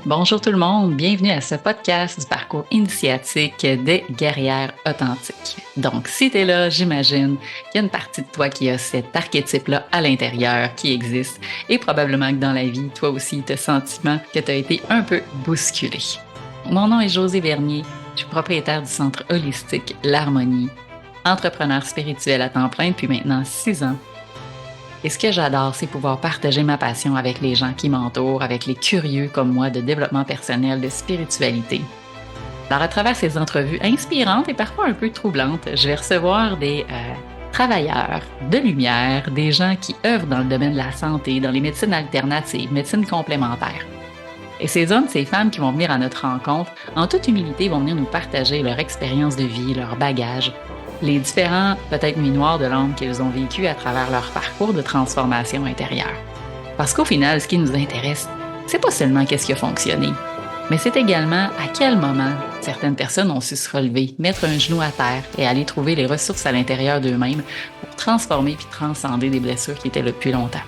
Bonjour tout le monde, bienvenue à ce podcast du parcours initiatique des guerrières authentiques. Donc, si tu es là, j'imagine qu'il y a une partie de toi qui a cet archétype-là à l'intérieur qui existe et probablement que dans la vie, toi aussi, tu as le sentiment que tu as été un peu bousculé. Mon nom est Josée Vernier, je suis propriétaire du centre holistique L'Harmonie, entrepreneur spirituel à temps plein depuis maintenant 6 ans. Et ce que j'adore, c'est pouvoir partager ma passion avec les gens qui m'entourent, avec les curieux comme moi de développement personnel, de spiritualité. Alors, à travers ces entrevues inspirantes et parfois un peu troublantes, je vais recevoir des travailleurs de lumière, des gens qui œuvrent dans le domaine de la santé, dans les médecines alternatives, médecines complémentaires. Et ces hommes, ces femmes qui vont venir à notre rencontre, en toute humilité, vont venir nous partager leur expérience de vie, leur bagage, les différents, peut-être nuits noires de l'âme qu'ils ont vécues à travers leur parcours de transformation intérieure. Parce qu'au final, ce qui nous intéresse, c'est pas seulement qu'est-ce qui a fonctionné, mais c'est également à quel moment certaines personnes ont su se relever, mettre un genou à terre et aller trouver les ressources à l'intérieur d'eux-mêmes pour transformer puis transcender des blessures qui étaient là depuis longtemps.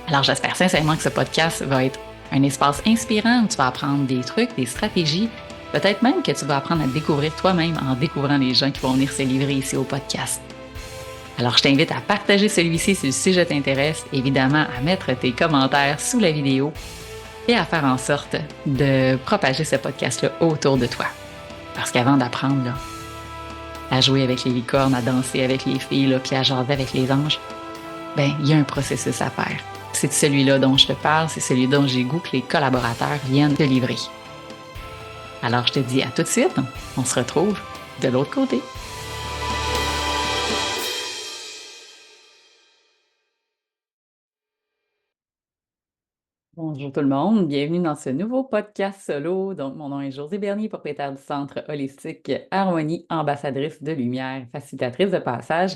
Alors j'espère sincèrement que ce podcast va être un espace inspirant où tu vas apprendre des trucs, des stratégies, peut-être même que tu vas apprendre à te découvrir toi-même en découvrant les gens qui vont venir se livrer ici au podcast. Alors je t'invite à partager celui-ci si le sujet t'intéresse, évidemment à mettre tes commentaires sous la vidéo et à faire en sorte de propager ce podcast-là autour de toi. Parce qu'avant d'apprendre là, à jouer avec les licornes, à danser avec les filles, là, puis à jaser avec les anges, ben il y a un processus à faire. C'est celui-là dont je te parle, c'est celui dont j'ai goût que les collaborateurs viennent te livrer. Alors je te dis à tout de suite, on se retrouve de l'autre côté. Bonjour tout le monde, bienvenue dans ce nouveau podcast solo. Donc, mon nom est Josée Bernier, propriétaire du centre holistique Harmonie, ambassadrice de lumière, facilitatrice de passage.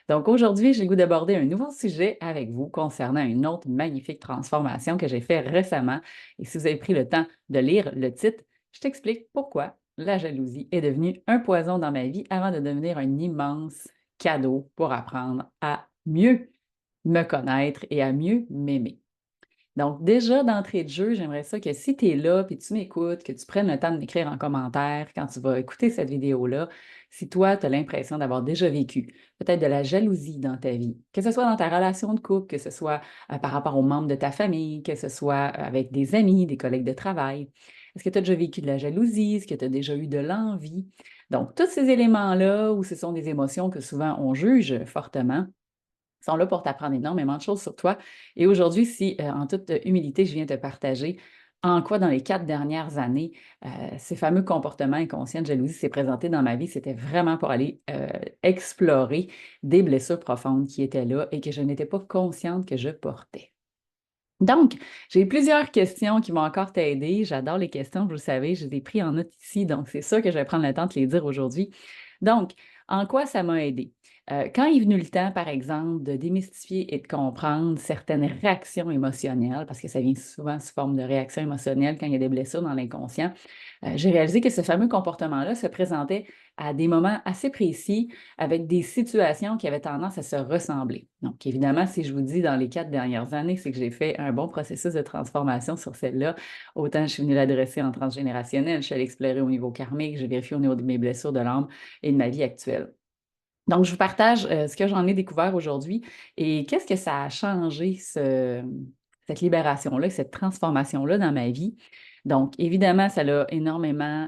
Donc, aujourd'hui, j'ai le goût d'aborder un nouveau sujet avec vous concernant une autre magnifique transformation que j'ai fait récemment. Et si vous avez pris le temps de lire le titre, je t'explique pourquoi la jalousie est devenue un poison dans ma vie avant de devenir un immense cadeau pour apprendre à mieux me connaître et à mieux m'aimer. Donc, déjà, d'entrée de jeu, j'aimerais ça que si tu es là, puis tu m'écoutes, que tu prennes le temps de m'écrire en commentaire quand tu vas écouter cette vidéo-là, si toi, tu as l'impression d'avoir déjà vécu peut-être de la jalousie dans ta vie, que ce soit dans ta relation de couple, que ce soit par rapport aux membres de ta famille, que ce soit avec des amis, des collègues de travail. Est-ce que tu as déjà vécu de la jalousie? Est-ce que tu as déjà eu de l'envie? Donc, tous ces éléments-là, où ce sont des émotions que souvent on juge fortement, sont là pour t'apprendre énormément de choses sur toi. Et aujourd'hui, si en toute humilité, je viens te partager en quoi, dans les 4 dernières années, ces fameux comportements inconscients de jalousie s'est présenté dans ma vie, c'était vraiment pour aller explorer des blessures profondes qui étaient là et que je n'étais pas consciente que je portais. Donc, j'ai plusieurs questions qui vont encore t'aider. J'adore les questions, vous le savez, je les ai pris en note ici, donc c'est sûr que je vais prendre le temps de te les dire aujourd'hui. Donc, en quoi ça m'a aidé? Quand est venu le temps, par exemple, de démystifier et de comprendre certaines réactions émotionnelles, parce que ça vient souvent sous forme de réactions émotionnelles quand il y a des blessures dans l'inconscient, j'ai réalisé que ce fameux comportement-là se présentait à des moments assez précis avec des situations qui avaient tendance à se ressembler. Donc, évidemment, si je vous dis dans les 4 dernières années, c'est que j'ai fait un bon processus de transformation sur celle-là. Autant je suis venue l'adresser en transgénérationnel, je suis allée explorer au niveau karmique, j'ai vérifié au niveau de mes blessures de l'âme et de ma vie actuelle. Donc, je vous partage ce que j'en ai découvert aujourd'hui et qu'est-ce que ça a changé, cette libération-là, cette transformation-là dans ma vie. Donc, évidemment, ça l'a énormément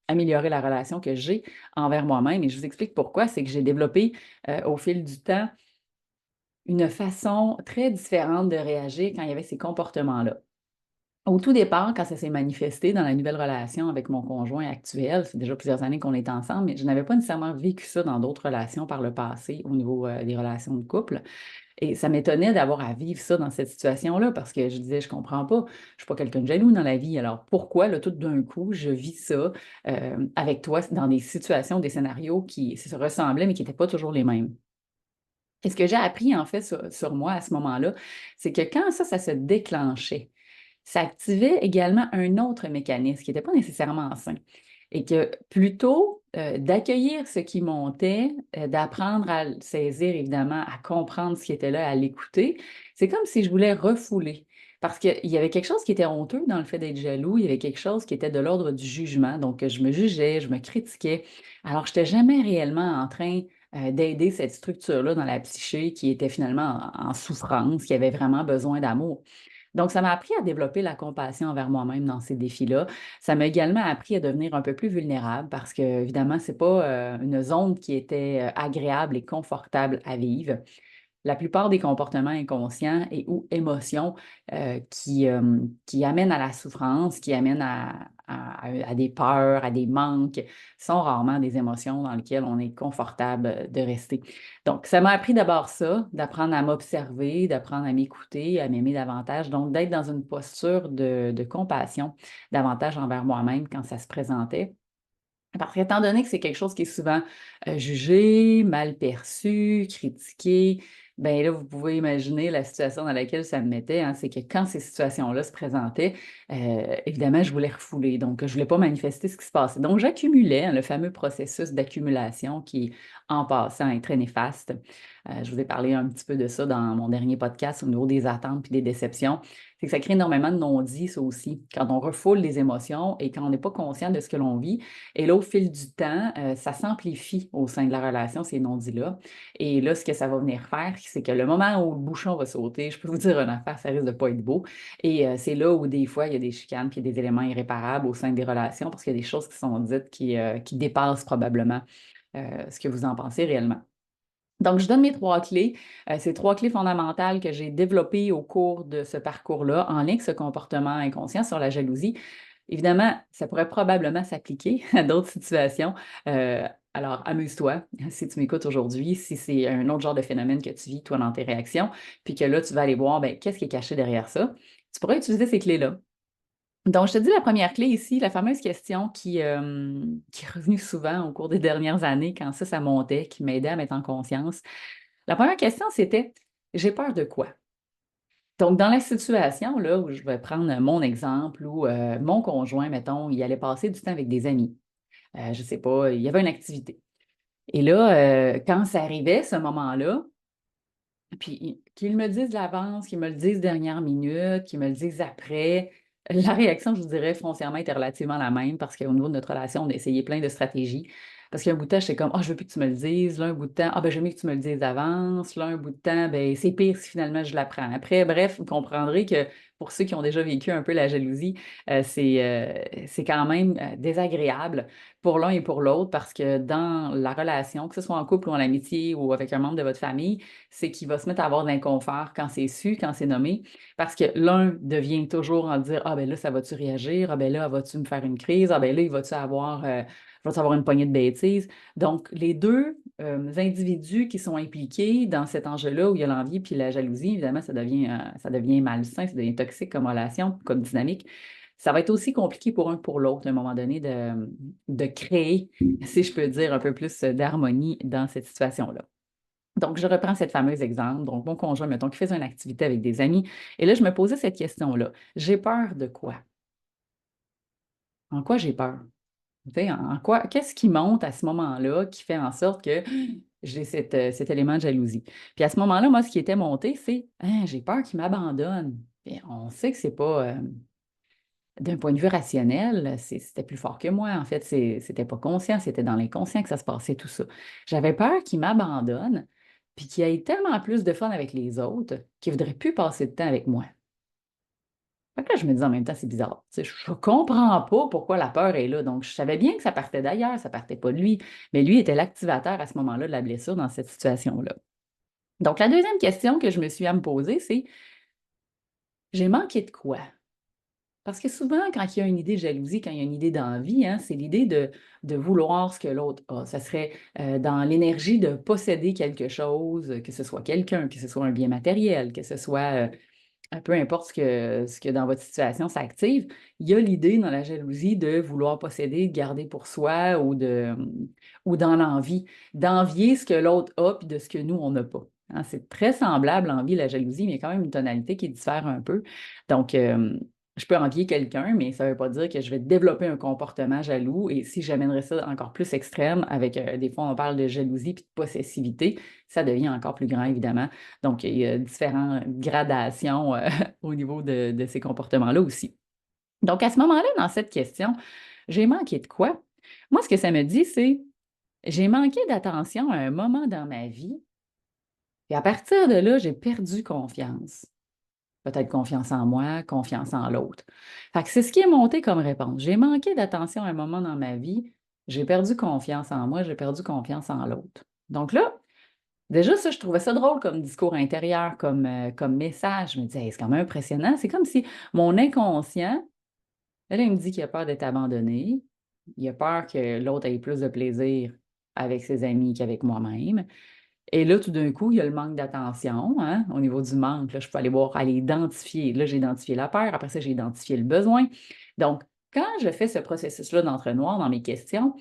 amélioré la relation que j'ai envers moi-même et je vous explique pourquoi. C'est que j'ai développé au fil du temps une façon très différente de réagir quand il y avait ces comportements-là. Au tout départ, quand ça s'est manifesté dans la nouvelle relation avec mon conjoint actuel, c'est déjà plusieurs années qu'on est ensemble, mais je n'avais pas nécessairement vécu ça dans d'autres relations par le passé au niveau des relations de couple. Et ça m'étonnait d'avoir à vivre ça dans cette situation-là parce que je disais, je comprends pas, je suis pas quelqu'un de jaloux dans la vie, alors pourquoi, là, tout d'un coup, je vis ça avec toi dans des situations, des scénarios qui se ressemblaient, mais qui n'étaient pas toujours les mêmes. Et ce que j'ai appris, en fait, sur moi à ce moment-là, c'est que quand ça se déclenchait, ça activait également un autre mécanisme qui n'était pas nécessairement sain. Et que plutôt d'accueillir ce qui montait, d'apprendre à le saisir, évidemment, à comprendre ce qui était là, à l'écouter, c'est comme si je voulais refouler. Parce qu'il y avait quelque chose qui était honteux dans le fait d'être jaloux, il y avait quelque chose qui était de l'ordre du jugement. Donc, je me jugeais, je me critiquais. Alors, je n'étais jamais réellement en train d'aider cette structure-là dans la psyché qui était finalement en souffrance, qui avait vraiment besoin d'amour. Donc, ça m'a appris à développer la compassion envers moi-même dans ces défis-là. Ça m'a également appris à devenir un peu plus vulnérable parce que, évidemment, ce n'est pas une zone qui était agréable et confortable à vivre. La plupart des comportements inconscients et ou émotions qui amènent à la souffrance, qui amènent à des peurs, à des manques, sont rarement des émotions dans lesquelles on est confortable de rester. Donc, ça m'a appris d'abord ça, d'apprendre à m'observer, d'apprendre à m'écouter, à m'aimer davantage, donc d'être dans une posture de compassion davantage envers moi-même quand ça se présentait. Parce qu'étant donné que c'est quelque chose qui est souvent, jugé, mal perçu, critiqué, ben là, vous pouvez imaginer la situation dans laquelle ça me mettait, hein. C'est que quand ces situations-là se présentaient, évidemment, je voulais refouler, donc je ne voulais pas manifester ce qui se passait. Donc j'accumulais, hein, le fameux processus d'accumulation qui, en passant, est très néfaste. Je vous ai parlé un petit peu de ça dans mon dernier podcast au niveau des attentes puis des déceptions. C'est que ça crée énormément de non-dits, ça aussi. Quand on refoule les émotions et quand on n'est pas conscient de ce que l'on vit, et là, au fil du temps, ça s'amplifie au sein de la relation, ces non-dits-là. Et là, ce que ça va venir faire, c'est que le moment où le bouchon va sauter, je peux vous dire une affaire, ça risque de pas être beau. Et c'est là où des fois, il y a des chicanes, puis il y a des éléments irréparables au sein des relations, parce qu'il y a des choses qui sont dites qui dépassent probablement ce que vous en pensez réellement. Donc, je donne mes trois clés. Ces trois clés fondamentales que j'ai développées au cours de ce parcours-là, en lien avec ce comportement inconscient sur la jalousie. Évidemment, ça pourrait probablement s'appliquer à d'autres situations. Alors, amuse-toi si tu m'écoutes aujourd'hui, si c'est un autre genre de phénomène que tu vis, toi, dans tes réactions, puis que là, tu vas aller voir, ben, qu'est-ce qui est caché derrière ça. Tu pourrais utiliser ces clés-là. Donc, je te dis la première clé ici, la fameuse question qui est revenue souvent au cours des dernières années quand ça montait, qui m'aidait à mettre en conscience. La première question, c'était: j'ai peur de quoi? Donc, dans la situation là, où je vais prendre mon exemple, où mon conjoint, mettons, il allait passer du temps avec des amis. Je ne sais pas, il y avait une activité. Et là, quand ça arrivait, ce moment-là, puis qu'ils me le disent d'avance, qu'ils me le disent dernière minute, qu'ils me le disent après, la réaction, je vous dirais, foncièrement était relativement la même parce qu'au niveau de notre relation, on a essayé plein de stratégies. Parce qu'un bout de temps, j'étais comme: ah, je veux plus que tu me le dises. Là, un bout de temps, ah, ben, j'aime mieux que tu me le dises d'avance. Là, un bout de temps, ben, c'est pire si finalement je l'apprends après. Bref, vous comprendrez que pour ceux qui ont déjà vécu un peu la jalousie, c'est quand même désagréable pour l'un et pour l'autre parce que dans la relation, que ce soit en couple ou en amitié ou avec un membre de votre famille, c'est qu'il va se mettre à avoir de l'inconfort quand c'est su, quand c'est nommé, parce que l'un devient toujours en dire: ah ben là, ça va-tu réagir? Ah ben là, vas-tu me faire une crise? Ah ben là, va-tu avoir une poignée de bêtises? Donc, les deux individus qui sont impliqués dans cet enjeu-là où il y a l'envie puis la jalousie, évidemment, ça devient malsain, ça devient toxique comme relation, comme dynamique. Ça va être aussi compliqué pour un pour l'autre à un moment donné de créer, si je peux dire, un peu plus d'harmonie dans cette situation-là. Donc, je reprends cette fameuse exemple. Donc, mon conjoint, mettons, qui faisait une activité avec des amis. Et là, je me posais cette question-là. J'ai peur de quoi? En quoi j'ai peur? Tu sais, en quoi, qu'est-ce qui monte à ce moment-là qui fait en sorte que j'ai cet élément de jalousie? Puis à ce moment-là, moi, ce qui était monté, c'est: hein, j'ai peur qu'il m'abandonne. Et on sait que c'est pas, d'un point de vue rationnel, c'était plus fort que moi. En fait, c'était pas conscient, c'était dans l'inconscient que ça se passait tout ça. J'avais peur qu'il m'abandonne, puis qu'il ait tellement plus de fun avec les autres qu'il ne voudrait plus passer de temps avec moi. Fait que là, je me dis en même temps: c'est bizarre. Tu sais, je comprends pas pourquoi la peur est là. Donc, je savais bien que ça partait d'ailleurs, ça partait pas de lui, mais lui était l'activateur à ce moment-là de la blessure dans cette situation-là. Donc, la deuxième question que je me suis à me poser, c'est: j'ai manqué de quoi? Parce que souvent, quand il y a une idée de jalousie, quand il y a une idée d'envie, hein, c'est l'idée de vouloir ce que l'autre a. Ça serait dans l'énergie de posséder quelque chose, que ce soit quelqu'un, que ce soit un bien matériel, que ce soit peu importe ce que dans votre situation s'active, il y a l'idée dans la jalousie de vouloir posséder, de garder pour soi ou dans l'envie, d'envier ce que l'autre a puis de ce que nous, on n'a pas. Hein. C'est très semblable, l'envie et la jalousie, mais il y a quand même une tonalité qui diffère un peu. Donc, Je peux envier quelqu'un, mais ça ne veut pas dire que je vais développer un comportement jaloux. Et si j'amènerais ça encore plus extrême, avec des fois on parle de jalousie et de possessivité, ça devient encore plus grand, évidemment. Donc, il y a différentes gradations au niveau de ces comportements-là aussi. Donc, à ce moment-là, dans cette question, j'ai manqué de quoi? Moi, ce que ça me dit, c'est j'ai manqué d'attention à un moment dans ma vie, et à partir de là, j'ai perdu confiance. Peut-être confiance en moi, confiance en l'autre. Fait que c'est ce qui est monté comme réponse. J'ai manqué d'attention à un moment dans ma vie, j'ai perdu confiance en moi, j'ai perdu confiance en l'autre. Donc là, déjà, ça, je trouvais ça drôle comme discours intérieur, comme message. Je me disais, hey, c'est quand même impressionnant. C'est comme si mon inconscient, là, il me dit qu'il a peur d'être abandonné, il a peur que l'autre ait plus de plaisir avec ses amis qu'avec moi-même. Et là, tout d'un coup, il y a le manque d'attention, hein, au niveau du manque. Là, je peux aller voir, aller identifier. Là, j'ai identifié la peur. Après ça, j'ai identifié le besoin. Donc, quand je fais ce processus-là d'entre-noir dans mes questions,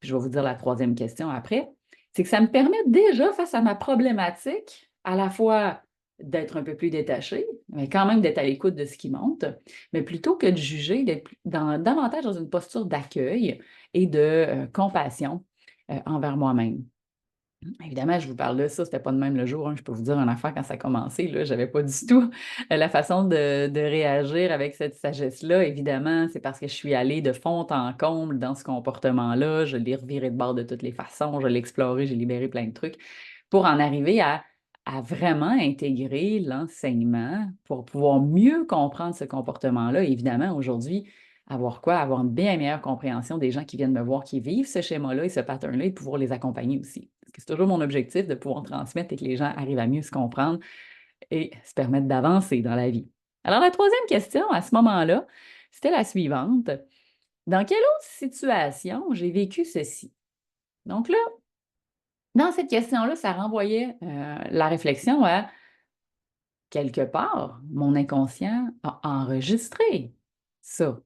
puis je vais vous dire la troisième question après, c'est que ça me permet déjà, face à ma problématique, à la fois d'être un peu plus détaché, mais quand même d'être à l'écoute de ce qui monte, mais plutôt que de juger, d'être davantage dans une posture d'accueil et de compassion envers moi-même. Évidemment, je vous parle de ça, c'était pas de même le jour, hein. Je peux vous dire une affaire quand ça a commencé, là, j'avais pas du tout la façon de réagir avec cette sagesse-là. Évidemment, c'est parce que je suis allée de fond en comble dans ce comportement-là. Je l'ai reviré de bord de toutes les façons, je l'ai exploré, j'ai libéré plein de trucs pour en arriver à vraiment intégrer l'enseignement pour pouvoir mieux comprendre ce comportement-là. Évidemment, aujourd'hui, avoir quoi? Avoir une bien meilleure compréhension des gens qui viennent me voir, qui vivent ce schéma-là et ce pattern-là et de pouvoir les accompagner aussi. Parce que c'est toujours mon objectif de pouvoir transmettre et que les gens arrivent à mieux se comprendre et se permettre d'avancer dans la vie. Alors, la troisième question à ce moment-là, c'était la suivante. Dans quelle autre situation j'ai vécu ceci? Donc là, dans cette question-là, ça renvoyait la réflexion à quelque part, mon inconscient a enregistré ça.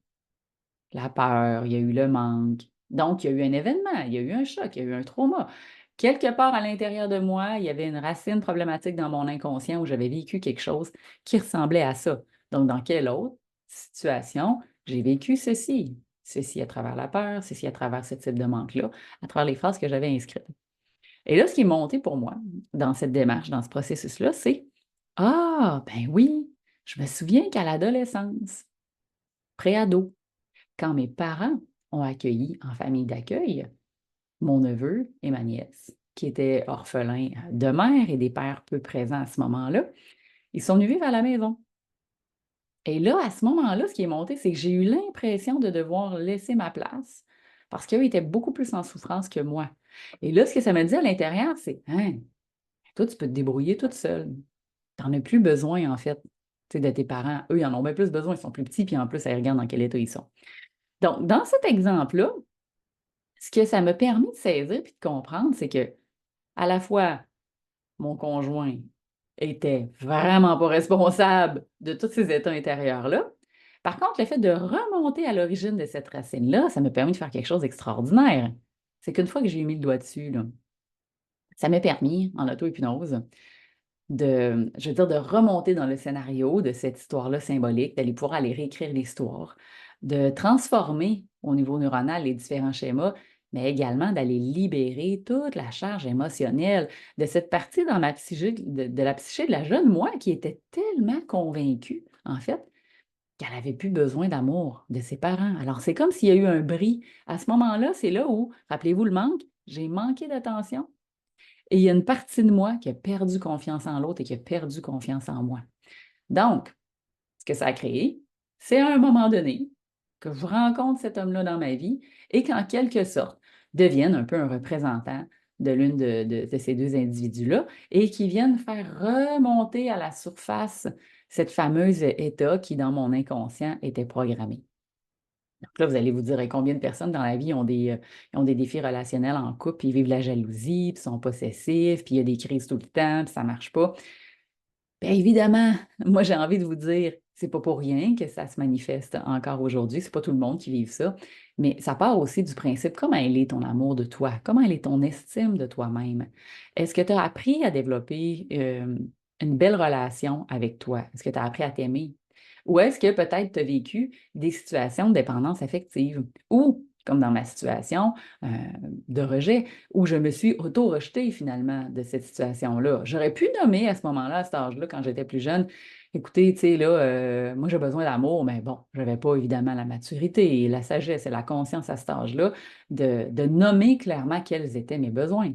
La peur, il y a eu le manque. Donc, il y a eu un événement, il y a eu un choc, il y a eu un trauma. Quelque part à l'intérieur de moi, il y avait une racine problématique dans mon inconscient où j'avais vécu quelque chose qui ressemblait à ça. Donc, dans quelle autre situation j'ai vécu ceci? Ceci à travers la peur, ceci à travers ce type de manque-là, à travers les phrases que j'avais inscrites. Et là, ce qui est monté pour moi dans cette démarche, dans ce processus-là, c'est ah, ben oui, je me souviens qu'à l'adolescence, pré-ado, quand mes parents ont accueilli en famille d'accueil mon neveu et ma nièce, qui étaient orphelins de mère et des pères peu présents à ce moment-là, ils sont venus vivre à la maison. Et là, à ce moment-là, ce qui est monté, c'est que j'ai eu l'impression de devoir laisser ma place parce qu'eux étaient beaucoup plus en souffrance que moi. Et là, ce que ça me dit à l'intérieur, c'est hein, toi, tu peux te débrouiller toute seule. Tu n'en as plus besoin, en fait, tu sais, de tes parents. Eux, ils en ont bien plus besoin, ils sont plus petits, puis en plus, ils regardent dans quel état ils sont. Donc, dans cet exemple-là, ce que ça m'a permis de saisir puis de comprendre, c'est que à la fois, mon conjoint était vraiment pas responsable de tous ces états intérieurs-là. Par contre, le fait de remonter à l'origine de cette racine-là, ça m'a permis de faire quelque chose d'extraordinaire. C'est qu'une fois que j'ai mis le doigt dessus, là, ça m'a permis, en auto-hypnose, je veux dire, de remonter dans le scénario de cette histoire-là symbolique, d'aller pouvoir aller réécrire l'histoire, de transformer au niveau neuronal les différents schémas, mais également d'aller libérer toute la charge émotionnelle de cette partie dans ma psyché, de la psyché de la jeune moi qui était tellement convaincue, en fait, qu'elle n'avait plus besoin d'amour de ses parents. Alors, c'est comme s'il y a eu un bris. À ce moment-là, c'est là où, rappelez-vous le manque, j'ai manqué d'attention, et il y a une partie de moi qui a perdu confiance en l'autre et qui a perdu confiance en moi. Donc, ce que ça a créé, c'est à un moment donné que je rencontre cet homme-là dans ma vie et qu'en quelque sorte devienne un peu un représentant de l'une de ces deux individus-là et qui viennent faire remonter à la surface cette fameuse état qui, dans mon inconscient, était programmé. Donc là, vous allez vous dire, et combien de personnes dans la vie ont des défis relationnels en couple, puis ils vivent la jalousie, puis sont possessifs, puis il y a des crises tout le temps, puis ça ne marche pas. Bien évidemment, moi j'ai envie de vous dire, c'est pas pour rien que ça se manifeste encore aujourd'hui. C'est pas tout le monde qui vit ça, mais ça part aussi du principe comment elle est ton amour de toi, comment elle est ton estime de toi-même. Est-ce que tu as appris à développer une belle relation avec toi? Est-ce que tu as appris à t'aimer? Ou est-ce que peut-être tu as vécu des situations de dépendance affective ou, comme dans ma situation euh, de rejet, où je me suis auto-rejetée finalement de cette situation-là. J'aurais pu nommer à ce moment-là, à cet âge-là, quand j'étais plus jeune, écoutez, tu sais, là, moi j'ai besoin d'amour, mais bon, je n'avais pas évidemment la maturité et la sagesse et la conscience à cet âge-là de nommer clairement quels étaient mes besoins.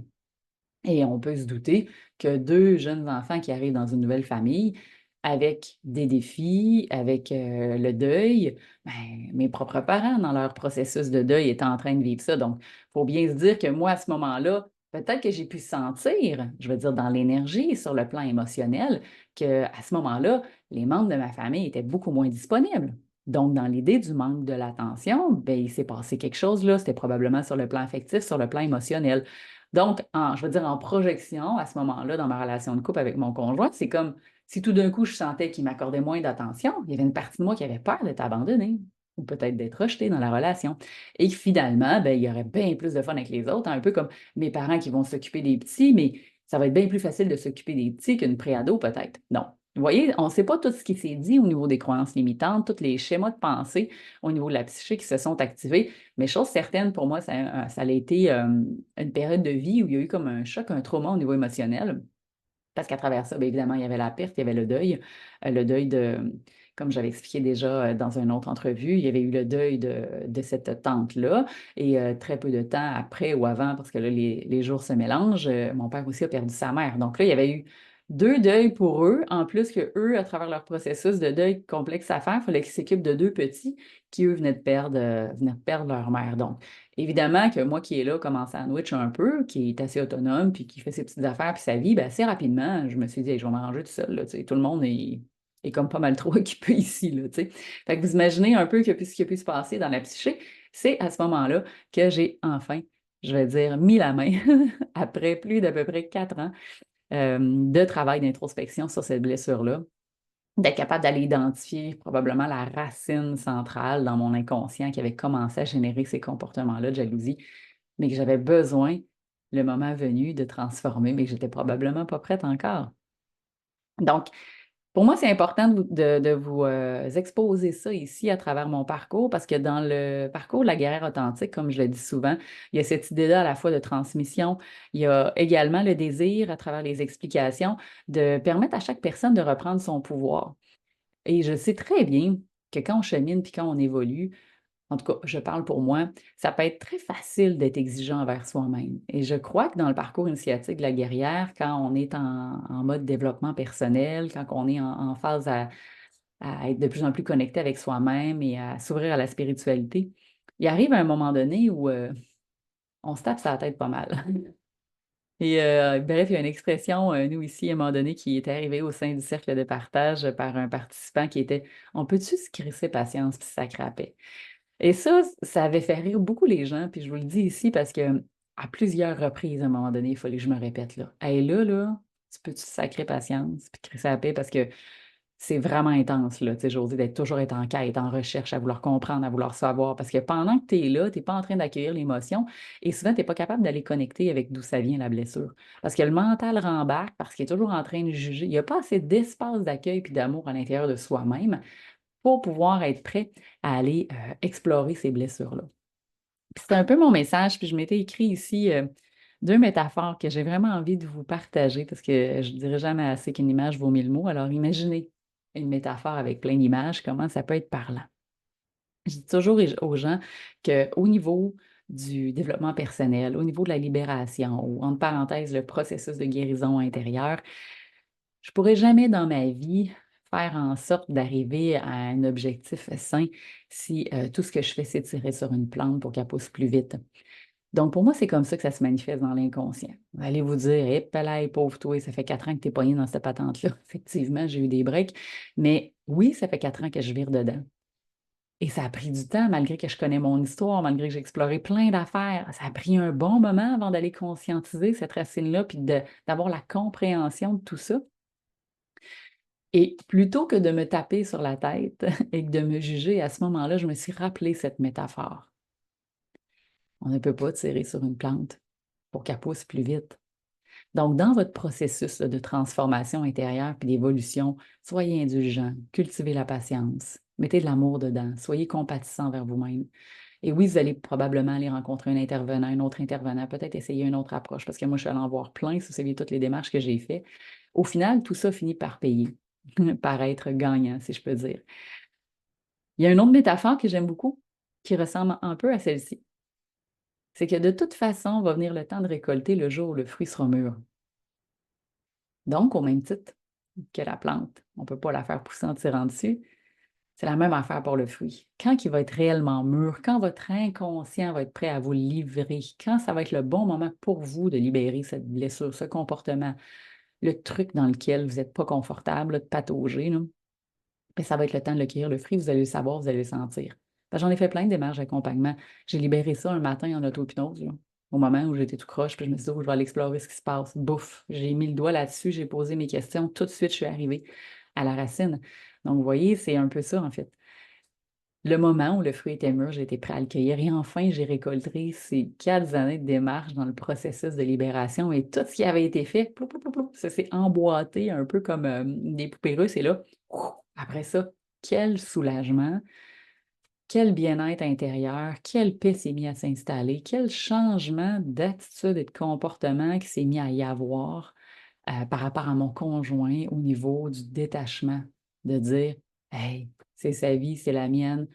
Et on peut se douter que deux jeunes enfants qui arrivent dans une nouvelle famille, avec des défis, avec le deuil, ben, mes propres parents, dans leur processus de deuil, étaient en train de vivre ça. Donc, il faut bien se dire que moi, à ce moment-là, peut-être que j'ai pu sentir, je veux dire, dans l'énergie, sur le plan émotionnel, qu'à ce moment-là, les membres de ma famille étaient beaucoup moins disponibles. Donc, dans l'idée du manque de l'attention, ben, il s'est passé quelque chose là. C'était probablement sur le plan affectif, sur le plan émotionnel. Donc, je veux dire, en projection, à ce moment-là, dans ma relation de couple avec mon conjoint, c'est comme si tout d'un coup, je sentais qu'il m'accordait moins d'attention, il y avait une partie de moi qui avait peur d'être abandonnée ou peut-être d'être rejetée dans la relation. Et que finalement, ben, il y aurait bien plus de fun avec les autres, hein, un peu comme mes parents qui vont s'occuper des petits, mais ça va être bien plus facile de s'occuper des petits qu'une préado, peut-être. Non. Vous voyez, on ne sait pas tout ce qui s'est dit au niveau des croyances limitantes, tous les schémas de pensée au niveau de la psyché qui se sont activés. Mais chose certaine, pour moi, ça a été une période de vie où il y a eu comme un choc, un trauma au niveau émotionnel. Parce qu'à travers ça, bien évidemment, il y avait la perte, il y avait le deuil de, comme j'avais expliqué déjà dans une autre entrevue, il y avait eu le deuil de cette tante-là. Et très peu de temps après ou avant, parce que là, les jours se mélangent, mon père aussi a perdu sa mère. Donc là, il y avait eu deux deuils pour eux, en plus que eux, à travers leur processus de deuil complexe à faire, il fallait qu'ils s'occupent de deux petits qui, eux, venaient de perdre leur mère. Donc, évidemment que moi qui est là comme en sandwich un peu, qui est assez autonome, puis qui fait ses petites affaires, puis sa vie, ben, assez rapidement, je me suis dit, hey, je vais m'arranger tout seul. Là, tu sais. Tout le monde est comme pas mal trop occupé ici. Là, tu sais. Fait que vous imaginez un peu ce qui a pu se passer dans la psyché. C'est à ce moment-là que j'ai enfin, je vais dire, mis la main, après plus d'à peu près 4 ans de travail d'introspection sur cette blessure-là, d'être capable d'aller identifier probablement la racine centrale dans mon inconscient qui avait commencé à générer ces comportements-là de jalousie, mais que j'avais besoin, le moment venu, de transformer, mais que j'étais probablement pas prête encore. Donc, pour moi, c'est important de vous exposer ça ici à travers mon parcours parce que dans le parcours de la guerrière authentique, comme je le dis souvent, il y a cette idée-là à la fois de transmission, il y a également le désir à travers les explications de permettre à chaque personne de reprendre son pouvoir. Et je sais très bien que quand on chemine puis quand on évolue, en tout cas, je parle pour moi, ça peut être très facile d'être exigeant envers soi-même. Et je crois que dans le parcours initiatique de la guerrière, quand on est en mode développement personnel, quand on est en phase à être de plus en plus connecté avec soi-même et à s'ouvrir à la spiritualité, il arrive un moment donné où on se tape sa tête pas mal. Et bref, il y a une expression, nous ici, à un moment donné, qui est arrivée au sein du cercle de partage par un participant qui était on peut-tu se crisser patience puis ça crapait? Et ça avait fait rire beaucoup les gens, puis je vous le dis ici parce que à plusieurs reprises, à un moment donné, il fallait que je me répète là. Hey, là, tu peux-tu sacrer patience puis crisser la paix parce que c'est vraiment intense, là. Tu sais, Josée, d'être toujours être en quête, en recherche, à vouloir comprendre, à vouloir savoir. Parce que pendant que tu es là, tu n'es pas en train d'accueillir l'émotion et souvent, tu n'es pas capable d'aller connecter avec d'où ça vient la blessure. Parce que le mental rembarque, parce qu'il est toujours en train de juger. Il n'y a pas assez d'espace d'accueil puis d'amour à l'intérieur de soi-même pour pouvoir être prêt à aller explorer ces blessures-là. Puis c'est un peu mon message, puis je m'étais écrit ici deux métaphores que j'ai vraiment envie de vous partager parce que je ne dirais jamais assez qu'une image vaut mille mots. Alors imaginez une métaphore avec plein d'images, comment ça peut être parlant. Je dis toujours aux gens qu'au niveau du développement personnel, au niveau de la libération, ou entre parenthèses, le processus de guérison intérieure, je pourrais jamais dans ma vie faire en sorte d'arriver à un objectif sain si tout ce que je fais, c'est tirer sur une plante pour qu'elle pousse plus vite. Donc, pour moi, c'est comme ça que ça se manifeste dans l'inconscient. Vous allez vous dire, hé, palais, pauvre toi, ça fait 4 ans que tu es pogné dans cette patente-là. Effectivement, j'ai eu des breaks, mais oui, ça fait 4 ans que je vire dedans. Et ça a pris du temps, malgré que je connais mon histoire, malgré que j'ai exploré plein d'affaires. Ça a pris un bon moment avant d'aller conscientiser cette racine-là, puis d'avoir la compréhension de tout ça. Et plutôt que de me taper sur la tête et que de me juger, à ce moment-là, je me suis rappelé cette métaphore. On ne peut pas tirer sur une plante pour qu'elle pousse plus vite. Donc, dans votre processus là, de transformation intérieure puis d'évolution, soyez indulgent, cultivez la patience, mettez de l'amour dedans, soyez compatissant envers vous-même. Et oui, vous allez probablement aller rencontrer un intervenant, un autre intervenant, peut-être essayer une autre approche, parce que moi, je suis allée en voir plein, si vous saviez toutes les démarches que j'ai faites. Au final, tout ça finit par payer, par être gagnant, si je peux dire. Il y a une autre métaphore que j'aime beaucoup, qui ressemble un peu à celle-ci. C'est que de toute façon, va venir le temps de récolter le jour où le fruit sera mûr. Donc, au même titre que la plante, on ne peut pas la faire pousser en tirant dessus. C'est la même affaire pour le fruit. Quand il va être réellement mûr, quand votre inconscient va être prêt à vous le livrer, quand ça va être le bon moment pour vous de libérer cette blessure, ce comportement, le truc dans lequel vous n'êtes pas confortable, là, de patauger, là, ben, ça va être le temps de le cueillir, le fruit, vous allez le savoir, vous allez le sentir. Ben, j'en ai fait plein de démarches d'accompagnement. J'ai libéré ça un matin en auto-hypnose, là, au moment où j'étais tout croche, puis je me suis dit, oh, je vais aller explorer ce qui se passe. Bouf, j'ai mis le doigt là-dessus, j'ai posé mes questions, tout de suite, je suis arrivée à la racine. Donc, vous voyez, c'est un peu ça, en fait. Le moment où le fruit était mûr, j'étais prêt à le cueillir et enfin, j'ai récolté ces 4 années de démarche dans le processus de libération et tout ce qui avait été fait, plou, plou, plou, plou, ça s'est emboîté un peu comme des poupées russes et là, ouf, après ça, quel soulagement, quel bien-être intérieur, quelle paix s'est mis à s'installer, quel changement d'attitude et de comportement qui s'est mis à y avoir par rapport à mon conjoint au niveau du détachement, de dire, hey, c'est sa vie, c'est la mienne.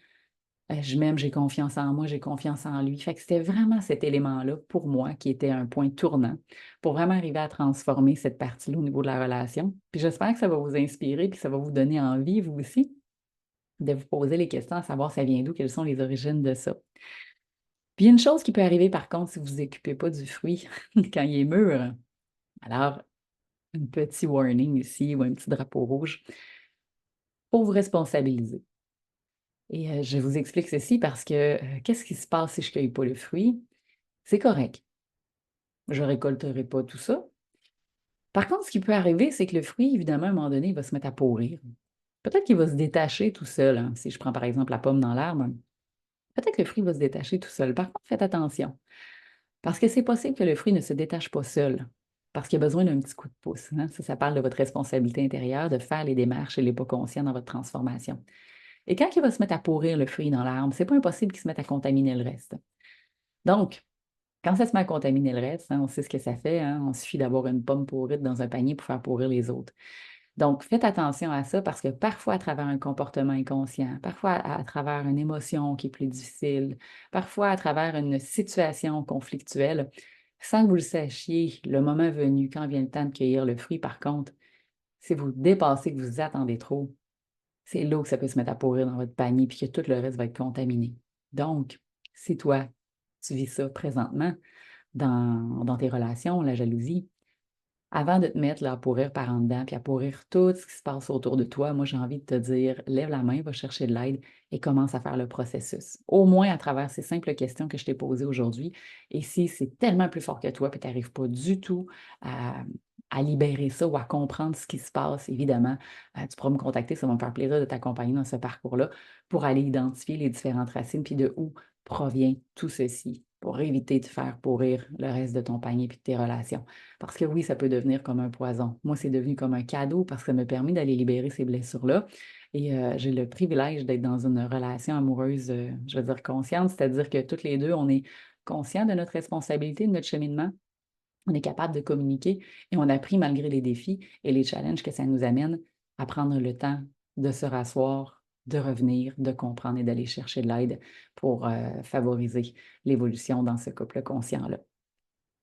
Je m'aime, j'ai confiance en moi, j'ai confiance en lui. Fait que c'était vraiment cet élément-là, pour moi, qui était un point tournant pour vraiment arriver à transformer cette partie-là au niveau de la relation. Puis j'espère que ça va vous inspirer, puis ça va vous donner envie, vous aussi, de vous poser les questions à savoir ça vient d'où, quelles sont les origines de ça. Puis une chose qui peut arriver, par contre, si vous ne vous occupez pas du fruit quand il est mûr, alors un petit warning ici ou un petit drapeau rouge pour vous responsabiliser. Et je vous explique ceci parce que qu'est-ce qui se passe si je ne cueille pas le fruit? C'est correct. Je récolterai pas tout ça. Par contre, ce qui peut arriver, c'est que le fruit, évidemment, à un moment donné, il va se mettre à pourrir. Peut-être qu'il va se détacher tout seul, hein. Si je prends par exemple la pomme dans l'arbre, peut-être que le fruit va se détacher tout seul. Par contre, faites attention, parce que c'est possible que le fruit ne se détache pas seul, parce qu'il a besoin d'un petit coup de pouce, hein. Ça parle de votre responsabilité intérieure, de faire les démarches et les pas conscients dans votre transformation. Et quand il va se mettre à pourrir le fruit dans l'arbre, c'est pas impossible qu'il se mette à contaminer le reste. Donc, quand ça se met à contaminer le reste, hein, on sait ce que ça fait, hein, on suffit d'avoir une pomme pourrite dans un panier pour faire pourrir les autres. Donc, faites attention à ça parce que parfois, à travers un comportement inconscient, parfois à travers une émotion qui est plus difficile, parfois à travers une situation conflictuelle, sans que vous le sachiez, le moment venu, quand vient le temps de cueillir le fruit, par contre, si vous dépassez, que vous attendez trop, c'est là que ça peut se mettre à pourrir dans votre panier puis que tout le reste va être contaminé. Donc, si toi, tu vis ça présentement, dans tes relations, la jalousie, avant de te mettre là, à pourrir par en dedans, puis à pourrir tout ce qui se passe autour de toi, moi, j'ai envie de te dire, lève la main, va chercher de l'aide et commence à faire le processus. Au moins à travers ces simples questions que je t'ai posées aujourd'hui. Et si c'est tellement plus fort que toi, puis tu n'arrives pas du tout à libérer ça ou à comprendre ce qui se passe, évidemment, tu pourras me contacter, ça va me faire plaisir de t'accompagner dans ce parcours-là pour aller identifier les différentes racines, puis de où provient tout ceci pour éviter de faire pourrir le reste de ton panier puis de tes relations. Parce que oui, ça peut devenir comme un poison. Moi, c'est devenu comme un cadeau parce que ça m'a permis d'aller libérer ces blessures-là. Et j'ai le privilège d'être dans une relation amoureuse, je veux dire consciente, c'est-à-dire que toutes les deux, on est conscients de notre responsabilité, de notre cheminement. On est capable de communiquer et on a appris malgré les défis et les challenges que ça nous amène à prendre le temps de se rasseoir, de revenir, de comprendre et d'aller chercher de l'aide pour favoriser l'évolution dans ce couple conscient-là.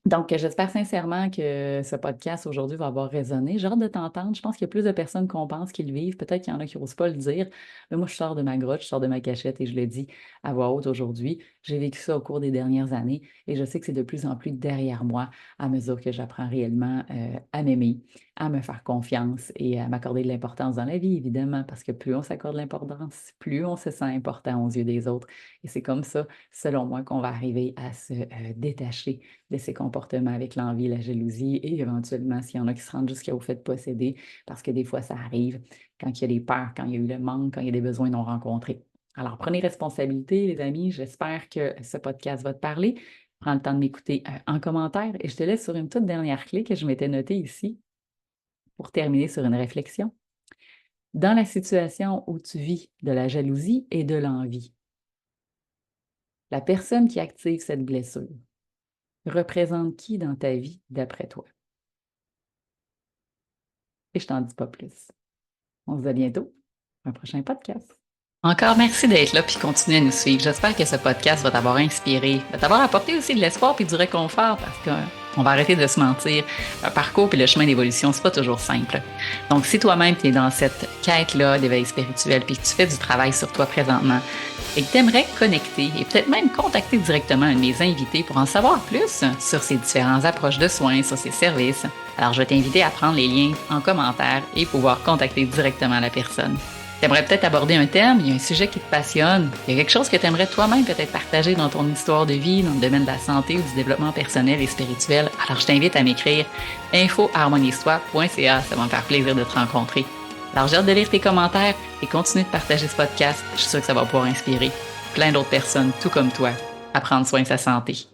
Donc, j'espère sincèrement que ce podcast aujourd'hui va avoir résonné. J'ai hâte de t'entendre. Je pense qu'il y a plus de personnes qu'on pense qui le vivent. Peut-être qu'il y en a qui n'osent pas le dire. Mais moi, je sors de ma grotte, je sors de ma cachette et je le dis à voix haute aujourd'hui. J'ai vécu ça au cours des dernières années et je sais que c'est de plus en plus derrière moi à mesure que j'apprends réellement à m'aimer, à me faire confiance et à m'accorder de l'importance dans la vie, évidemment, parce que plus on s'accorde de l'importance, plus on se sent important aux yeux des autres. Et c'est comme ça, selon moi, qu'on va arriver à se détacher de ces comportements avec l'envie, la jalousie et éventuellement s'il y en a qui se rendent jusqu'au fait de posséder, parce que des fois, ça arrive quand il y a des peurs, quand il y a eu le manque, quand il y a des besoins non rencontrés. Alors, prenez responsabilité, les amis. J'espère que ce podcast va te parler. Prends le temps de m'écouter en commentaire et je te laisse sur une toute dernière clé que je m'étais notée ici pour terminer sur une réflexion. Dans la situation où tu vis de la jalousie et de l'envie, la personne qui active cette blessure représente qui dans ta vie d'après toi? Et je t'en dis pas plus. On se dit à bientôt pour un prochain podcast. Encore merci d'être là puis continuer à nous suivre. J'espère que ce podcast va t'avoir inspiré, va t'avoir apporté aussi de l'espoir puis du réconfort parce qu'on va arrêter de se mentir. Le parcours puis le chemin d'évolution, c'est pas toujours simple. Donc, si toi-même tu es dans cette quête-là d'éveil spirituel puis que tu fais du travail sur toi présentement et que tu aimerais connecter et peut-être même contacter directement un de mes invités pour en savoir plus sur ces différentes approches de soins, sur ces services, alors je vais t'inviter à prendre les liens en commentaire et pouvoir contacter directement la personne. Tu aimerais peut-être aborder un thème, il y a un sujet qui te passionne, il y a quelque chose que tu aimerais toi-même peut-être partager dans ton histoire de vie, dans le domaine de la santé ou du développement personnel et spirituel. Alors, je t'invite à m'écrire info@harmoniestoi.ca, ça va me faire plaisir de te rencontrer. Alors, j'ai hâte de lire tes commentaires et continuer de partager ce podcast. Je suis sûre que ça va pouvoir inspirer plein d'autres personnes, tout comme toi, à prendre soin de sa santé.